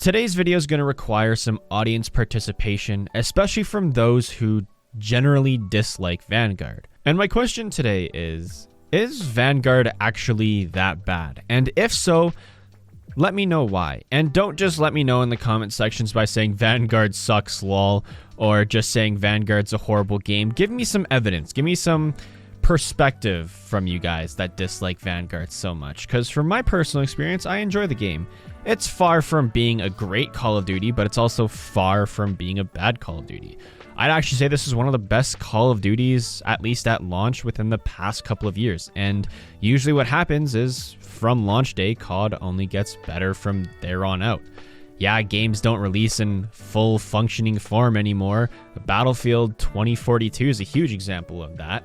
Today's video is going to require some audience participation, especially from those who generally dislike Vanguard. And my question today is Vanguard actually that bad? And if so, let me know why. And don't just let me know in the comment sections by saying Vanguard sucks lol, or just saying Vanguard's a horrible game. Give me some evidence. Give me some perspective from you guys that dislike Vanguard so much. Because from my personal experience, I enjoy the game. It's far from being a great Call of Duty, but it's also far from being a bad Call of Duty. I'd actually say this is one of the best Call of Duties, at least at launch, within the past couple of years. And usually what happens is, from launch day, COD only gets better from there on out. Yeah, games don't release in full functioning form anymore. Battlefield 2042 is a huge example of that.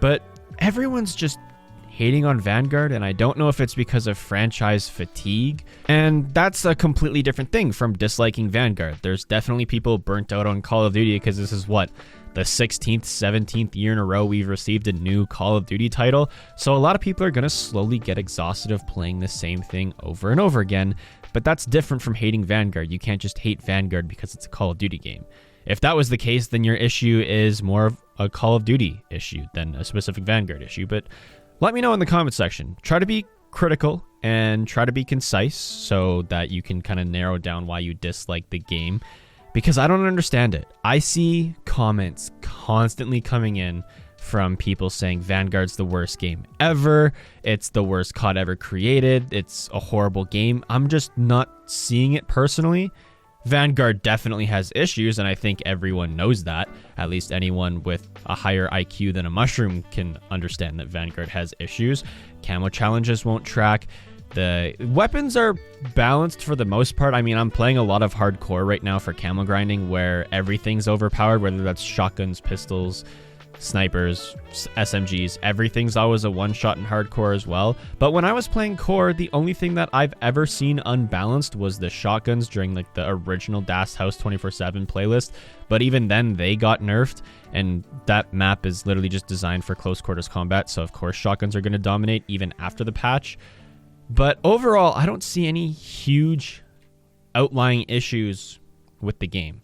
But everyone's just hating on Vanguard, and I don't know if it's because of franchise fatigue. And that's a completely different thing from disliking Vanguard. There's definitely people burnt out on Call of Duty because this is what, the 16th, 17th year in a row we've received a new Call of Duty title. So a lot of people are going to slowly get exhausted of playing the same thing over and over again. But that's different from hating Vanguard. You can't just hate Vanguard because it's a Call of Duty game. If that was the case, then your issue is more of a Call of Duty issue than a specific Vanguard issue. But let me know in the comment section. Try to be critical and try to be concise so that you can kind of narrow down why you dislike the game, because I don't understand it. I see comments constantly coming in from people saying Vanguard's the worst game ever. It's the worst COD ever created. It's a horrible game. I'm just not seeing it personally. Vanguard definitely has issues, and I think everyone knows that. At least anyone with a higher IQ than a mushroom can understand that Vanguard has issues. Camo challenges won't track. The weapons are balanced for the most part. I mean, I'm playing a lot of hardcore right now for camo grinding where everything's overpowered, whether that's shotguns, pistols, snipers, SMGs. Everything's always a one-shot in hardcore as well. But when I was playing core, the only thing that I've ever seen unbalanced was the shotguns during like the original Das House 24/7 playlist. But even then they got nerfed, and that map is literally just designed for close quarters combat. So of course shotguns are going to dominate even after the patch. But overall, I don't see any huge outlying issues with the game.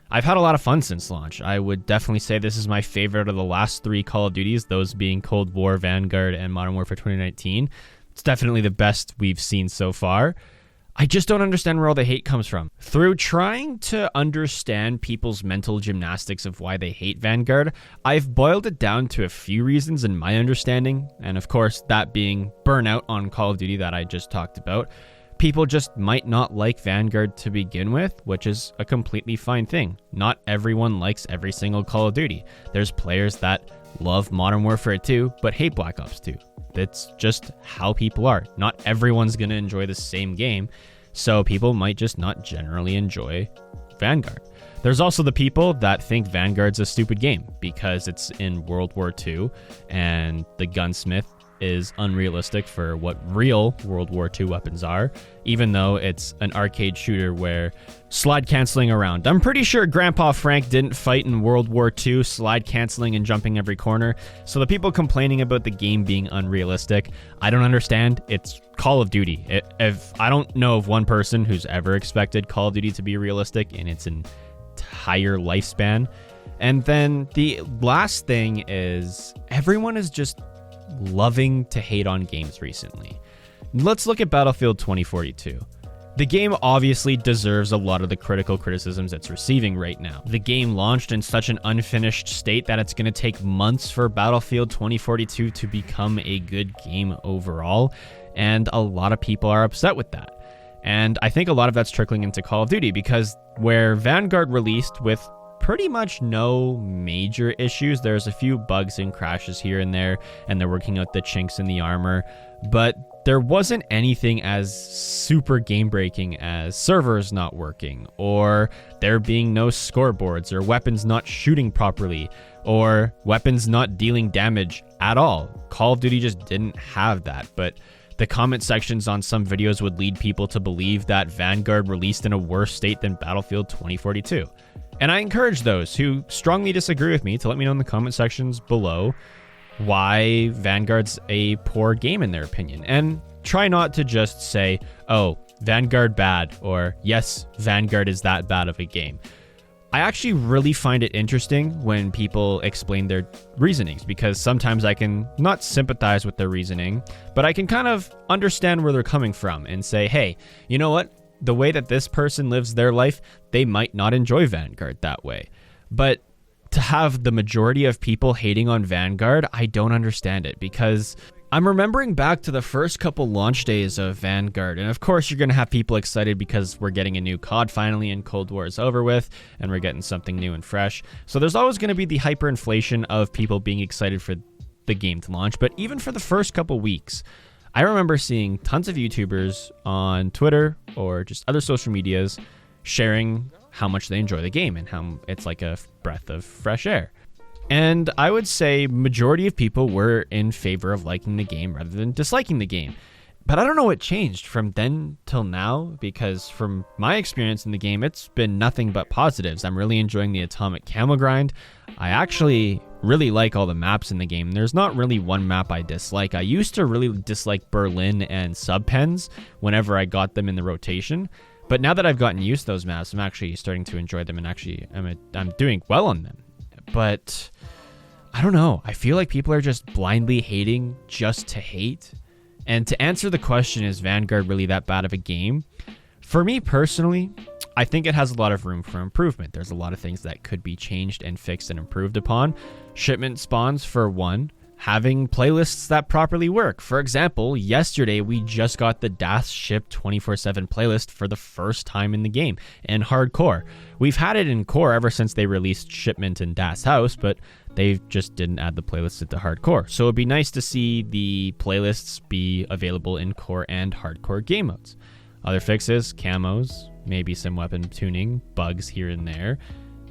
I've had a lot of fun since launch. I would definitely say this is my favorite of the last 3 Call of Duties, those being Cold War, Vanguard, and Modern Warfare 2019. It's definitely the best we've seen so far. I just don't understand where all the hate comes from. Through trying to understand people's mental gymnastics of why they hate Vanguard, I've boiled it down to a few reasons in my understanding, and of course that being burnout on Call of Duty that I just talked about. People just might not like Vanguard to begin with, which is a completely fine thing. Not everyone likes every single Call of Duty. There's players that love Modern Warfare 2, but hate Black Ops 2. That's just how people are. Not everyone's going to enjoy the same game, so people might just not generally enjoy Vanguard. There's also the people that think Vanguard's a stupid game because it's in World War II and the gunsmith is unrealistic for what real World War II weapons are, even though it's an arcade shooter where slide canceling around. I'm pretty sure Grandpa Frank didn't fight in World War II slide canceling and jumping every corner. So the people complaining about the game being unrealistic, I don't understand. It's Call of Duty. If I don't know of one person who's ever expected Call of Duty to be realistic in its entire lifespan. And then the last thing is everyone is just loving to hate on games recently. Let's look at Battlefield 2042. The game obviously deserves a lot of the critical criticisms it's receiving right now. The game launched in such an unfinished state that it's going to take months for Battlefield 2042 to become a good game overall, and a lot of people are upset with that. And I think a lot of that's trickling into Call of Duty, because where Vanguard released with pretty much no major issues. There's a few bugs and crashes here and there, and they're working out the chinks in the armor, but there wasn't anything as super game-breaking as servers not working, or there being no scoreboards, or weapons not shooting properly, or weapons not dealing damage at all. Call of Duty just didn't have that, but the comment sections on some videos would lead people to believe that Vanguard released in a worse state than Battlefield 2042. And I encourage those who strongly disagree with me to let me know in the comment sections below why Vanguard's a poor game in their opinion. And try not to just say, oh, Vanguard bad, or yes, Vanguard is that bad of a game. I actually really find it interesting when people explain their reasonings, because sometimes I can not sympathize with their reasoning, but I can kind of understand where they're coming from and say, hey, you know what? The way that this person lives their life, they might not enjoy Vanguard that way. But to have the majority of people hating on Vanguard, I don't understand it, because I'm remembering back to the first couple launch days of Vanguard, and of course you're going to have people excited because we're getting a new COD finally and Cold War is over with, and we're getting something new and fresh. So there's always going to be the hyperinflation of people being excited for the game to launch, but even for the first couple weeks, I remember seeing tons of YouTubers on Twitter or just other social medias sharing how much they enjoy the game and how it's like a breath of fresh air. And I would say majority of people were in favor of liking the game rather than disliking the game. But I don't know what changed from then till now, because from my experience in the game, it's been nothing but positives. I'm really enjoying the atomic camo grind. I actually really like all the maps in the game. There's not really one map I dislike. I used to really dislike Berlin and Subpens whenever I got them in the rotation. But now that I've gotten used to those maps, I'm actually starting to enjoy them, and actually I'm doing well on them. But I don't know. I feel like people are just blindly hating just to hate. And to answer the question, is Vanguard really that bad of a game? For me personally, I think it has a lot of room for improvement. There's a lot of things that could be changed and fixed and improved upon. Shipment spawns, for one. Having playlists that properly work. For example, yesterday we just got the DAS Ship 24/7 playlist for the first time in the game in Hardcore. We've had it in Core ever since they released Shipment and DAS House, but they just didn't add the playlists into Hardcore. So it'd be nice to see the playlists be available in Core and Hardcore game modes. Other fixes, camos, maybe some weapon tuning, bugs here and there,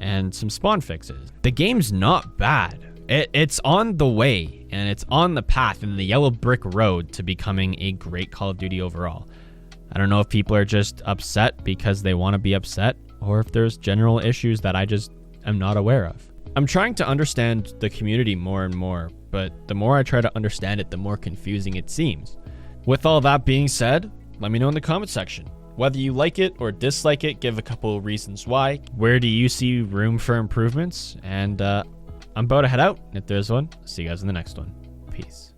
and some spawn fixes. The game's not bad. It's on the way, and it's on the path in the yellow brick road to becoming a great Call of Duty overall. I don't know if people are just upset because they want to be upset, or if there's general issues that I just am not aware of. I'm trying to understand the community more and more, but the more I try to understand it, the more confusing it seems. With all that being said, let me know in the comment section. Whether you like it or dislike it, give a couple reasons why. Where do you see room for improvements? And I'm about to head out. If there's one, see you guys in the next one. Peace.